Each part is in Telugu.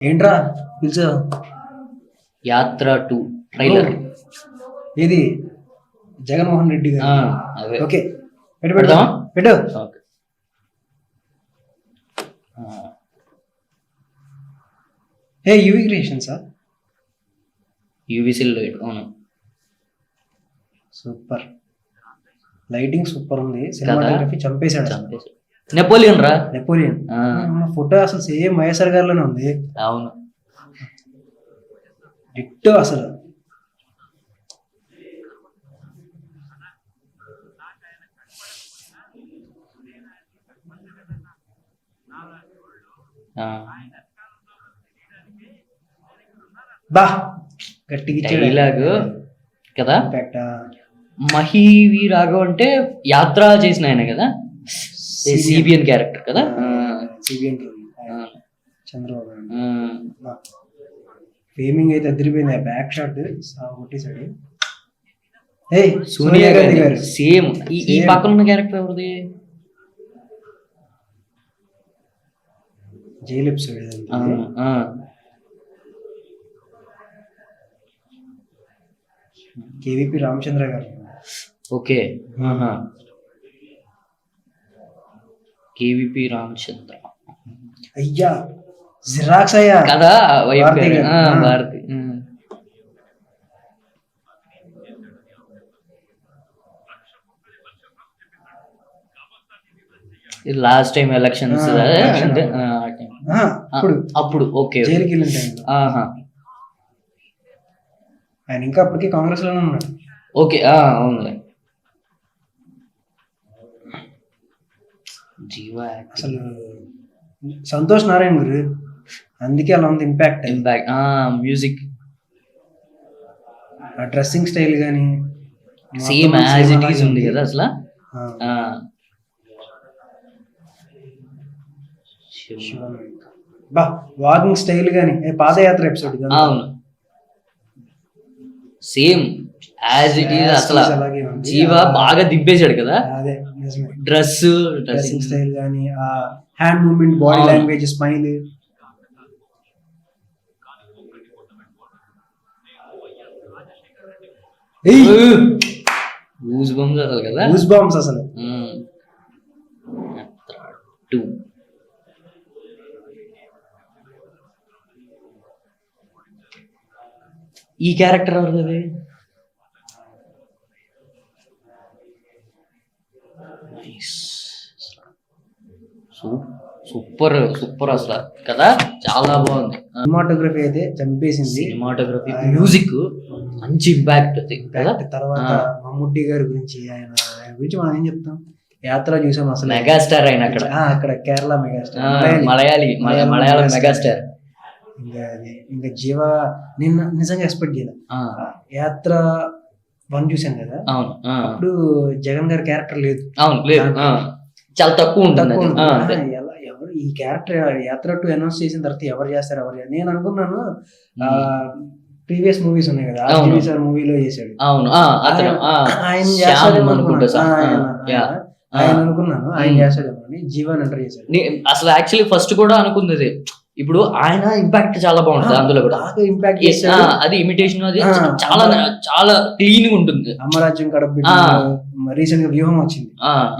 ఏంట్రా పిలిచా యాత్ర 2 ట్రైలర్. ఇది జగన్మోహన్ రెడ్డి గారు. అదే ఓకే పెట్టు పెడదామా? పెట్టు. ఓకే. ఏ యూవి క్రియేషన్సా? యూవిసిల్ అవును. సూపర్ లైటింగ్ సూపర్ ఉంది. సినిమాటోగ్రఫీ చంపేశాడు. నెపోలియన్ రా. నెపోలియన్ ఫోటో అసలు సేమ్ వైఎస్ఆర్ గారిలోనే ఉంది. అవును డిట్టో అసలు. బా గట్టిగా డైలాగ్ కదా. ఇంపాక్ట్. మహీవి రాఘవ్ అంటే యాత్ర చేసిన ఆయన కదా, సిబిఎన్ క్యారెక్టర్ కదా. సిబిఎన్ చంద్రబాబు ఫేమింగ్ అయితే అదిరిపోయింది. ఆ బ్యాక్ షాట్ కొట్టేశాడు. సోనియా గాంధీ గారు సేమ్. ఈ పక్కన ఉన్న క్యారెక్టర్ ఎవరిది? Jail episode. కేవీపీ రామచంద్ర గారు. ఓకే. కేవీపీ రామచంద్ర అయ్యా జిరాక్స్ అయ్యా కదా. భారతి లాస్ట్ టైం ఎలక్షన్స్ అప్పుడు. ఓకే జైలుకి వెళ్ళిన టైంలో ఆయన ఇంకా అప్పటికి కాంగ్రెస్ లోనే ఉన్నాడు. ఓకే అవునులే. జీవా అసలు సంతోష్ నారాయణ గురు, అందుకే అలా ఉంది ఇంపాక్ట్. మ్యూజిక్, ఆ డ్రెస్సింగ్ స్టైల్ గానీ సేమ్ యాజ్ ఇట్ ఈస్ ఉంది కదా అసలు. బా వాకింగ్ స్టైల్ గానీ పాదయాత్ర ఎపిసోడ్ అవును సేమ్ యాజ్ ఇట్ ఈస్ అసలు. జీవా బాగా దింపేశాడు కదా. అదే నిజమే. డ్రెస్సింగ్ స్టైల్ గానీ, ఆ hand movement, body language, smile. Goose bumps అసలు కదా. గూస్ బంప్స్ అసలు. ఈ క్యారెక్టర్ ఎవరిది? సూపర్ సూపర్ అసలు కదా. చాలా బాగుంది. సినిమాటోగ్రఫీ అయితే చంపేసింది. సినిమాటోగ్రఫీ, మ్యూజిక్ మంచి ఇంపాక్ట్ కదా. తర్వాత మమ్ముట్టి గారి గురించి, ఆయన గురించి మనం ఏం చెప్తాం. యాత్ర చూసాం అసలు. మెగాస్టార్ ఆయన అక్కడ కేరళ మెగాస్టార్, మలయాళం మెగాస్టార్. ఇంకా జీవ నేను నిజంగా ఎక్స్పెక్ట్ చేయలే. యాత్ర 1 చూసాను కదా. అవును. అప్పుడు జగన్ గారి క్యారెక్టర్ లేదు. అవును లేదు, చాలా తక్కువ ఉంటుంది. ఎవరు ఈ క్యారెక్టర్ యాత్ర 2 అనౌన్స్ చేసిన తర్వాత ఎవరు చేస్తారు నేను అనుకున్నాను. ప్రీవియస్ మూవీస్ ఉన్నాయి కదా, ఆర్జీవి సార్ మూవీలో చేశాడు. అవును ఆయన చేస్తాడేమో అనుకున్నాను. ఆయన చేస్తాడేమో అని జీవన్ ఎంటర్ చేశాడు. అసలు యాక్చువల్లీ ఫస్ట్ కూడా అనుకున్నది. ఇప్పుడు ఆయన ఇంపాక్ట్ చాలా బాగుంటుంది అందులో కూడా. ఇంపాక్ట్ అది ఇమిటేషన్, అది చాలా చాలా క్లీన్ గా ఉంటుంది. అమరాజ్యం కడప రీసెంట్ గా వ్యూహం వచ్చింది.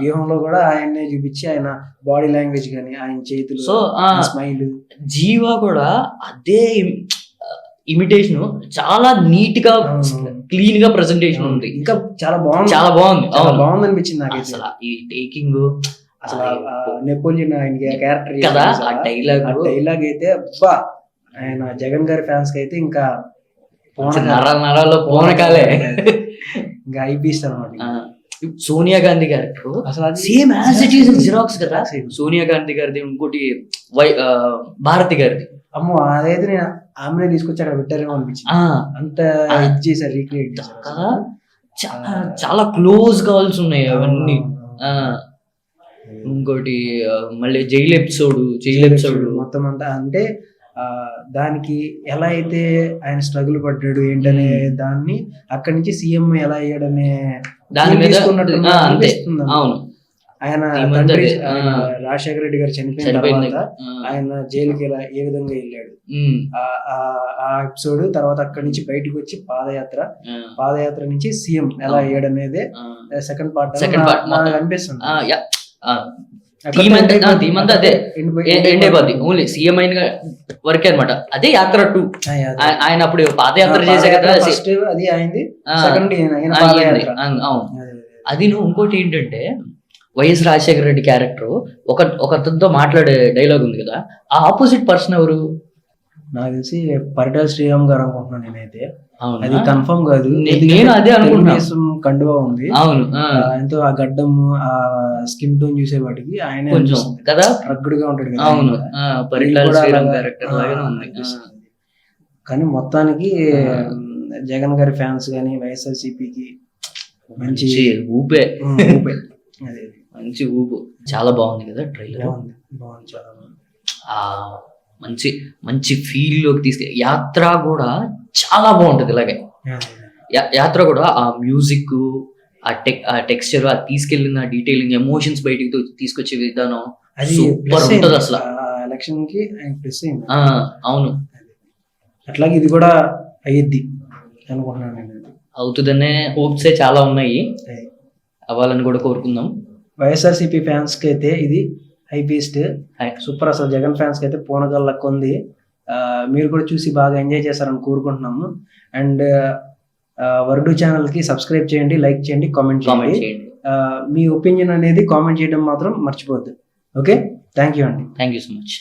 వ్యూహంలో కూడా ఆయన్నే చూపించి, ఆయన బాడీ లాంగ్వేజ్ గానీ, ఆయన చేతులు, స్మైల్. జీవా కూడా అదే ఇమిటేషన్ చాలా నీట్ గా క్లీన్ గా ప్రెజెంటేషన్ ఉంది. ఇంకా చాలా బాగుంది. చాలా బాగుంది అనిపించింది నాకు. అసలు ఈ టేకింగ్ అసలు నెపోలియన్ ఆయన క్యారెక్టర్ కదా, ఆ డైలాగ్ అయితే అబ్బా, ఆయన జగన్ గారి ఫ్యాన్స్ కి అయితే ఇంకా నరాల్లో పోనకాలే ఇంకా అయిపిస్తారు అన్నమాట. సోనియా గాంధీ క్యారెక్టర్ అసలు same as it is xerox కదా. సోనియా గాంధీ గారిది, ఇంకోటి భారతి గారిది. అమ్మో అదైతే నేను ఆమెనే తీసుకొచ్చి అక్కడ పెట్టారేమో అనిపించింది. అంత చేశారు, రీక్రియేట్ చేశారు కదా. చాలా క్లోజ్ కాల్స్ ఉన్నాయి అవన్నీ. ఇంకోటి మళ్ళీ జైలు ఎపిసోడ్ మొత్తం అంతా. అంటే దానికి ఎలా అయితే ఆయన స్ట్రగుల్ పడ్డాడు ఏంటనే దాన్ని, అక్కడి నుంచి సీఎం ఎలా అయ్యాడనే దాని మీద. అవును ఆయన Theme అంతా తండ్రి అదే. ఆయన రాజశేఖర రెడ్డి గారు చనిపోయిన తర్వాత ఆయన జైలుకి ఎలా ఏ విధంగా వెళ్ళాడు ఆ ఎపిసోడ్, తర్వాత అక్కడి నుంచి బయటకు వచ్చి పాదయాత్ర నుంచి సీఎం ఎలా అయ్యాడు అనేది సెకండ్ పార్ట్ నాకు అనిపిస్తుంది. థీమ్ అంతా అదే ఎండ్ అయిపోద్ది. ఓన్లీ సీఎం అయిన వరకే అనమాట. అదే యాత్ర 2. ఆయన అప్పుడు పాదయాత్ర చేసే కదా ఫస్ట్ అది అయింది, సెకండ్ అవును. అది ఇంకోటి ఏంటంటే వైఎస్ రాజశేఖర రెడ్డి క్యారెక్టర్ ఒకరితో మాట్లాడే డైలాగ్ ఉంది కదా, ఆ ఆపోజిట్ పర్సన్ ఎవరు? నాకు తెలిసి పరిటాల శ్రీరామ్ గారు అనుకుంటున్నాను నేనైతే. అది అవునా? కన్ఫర్మ్ కాదు, నేను అదే అనుకుంటున్నా. తెలుగుదేశం కండువా ఉంది. అవును. ఎంతో ఆ గడ్డము ఆ స్కిన్ టోన్ చూసే వాటికి ఆయన కొంచెం కదా రగ్గుడ్ గా ఉంటాడు కదా. అవును. పరిటాల కూడా శ్రీరామ్ అలాగా, క్యారెక్టర్ లాగానే ఉంది. అనిపిస్తుంది. కానీ మొత్తానికి జగన్ గారి ఫ్యాన్స్ గానీ వైఎస్ఆర్సీపీకి మంచి ఊపే. ఊపే. అదే మంచి ఊపు. చాలా బాగుంది కదా ట్రైలర్. బాగుంది, చాలా బాగుంది. మంచి మంచి ఫీల్ లోకి యాత్ర కూడా చాలా బాగుంటది. ఇలాగే యాత్ర కూడా ఆ మ్యూజిక్, ఆ టెక్స్చర్, ఆ తీసుకెళ్లిన డీటెయిలింగ్, ఎమోషన్స్ బయటికి తీసుకొచ్చే విధానం అది సూపర్ ఉంటది అసలు. ఎలక్షన్ కి ప్లస్ అయింది. అవును. అట్లాగే ఇది కూడా అయ్యిద్ది అనుకుంటున్నాను నేను. అవుతుందనే హోప్సే చాలా ఉన్నాయి, అవ్వాలని కూడా కోరుకుందాం. వైఎస్ఆర్సీపీ ఫ్యాన్స్ కి అయితే ఇది హై బీస్ట్ సూపర్. అసలు జగన్ ఫ్యాన్స్ కి అయితే పూనగల్ లెక్క ఉంది. మీరు కూడా చూసి బాగా ఎంజాయ్ చేస్తారని కోరుకుంటున్నాము. అండ్ వర్డు ఛానల్ కి సబ్స్క్రైబ్ చేయండి, లైక్ చేయండి, కామెంట్ చేయండి. మీ ఒపీనియన్ అనేది కామెంట్ చేయడం మాత్రం మర్చిపోద్దు. ఓకే, థ్యాంక్ యూ అండి. Thank you so much.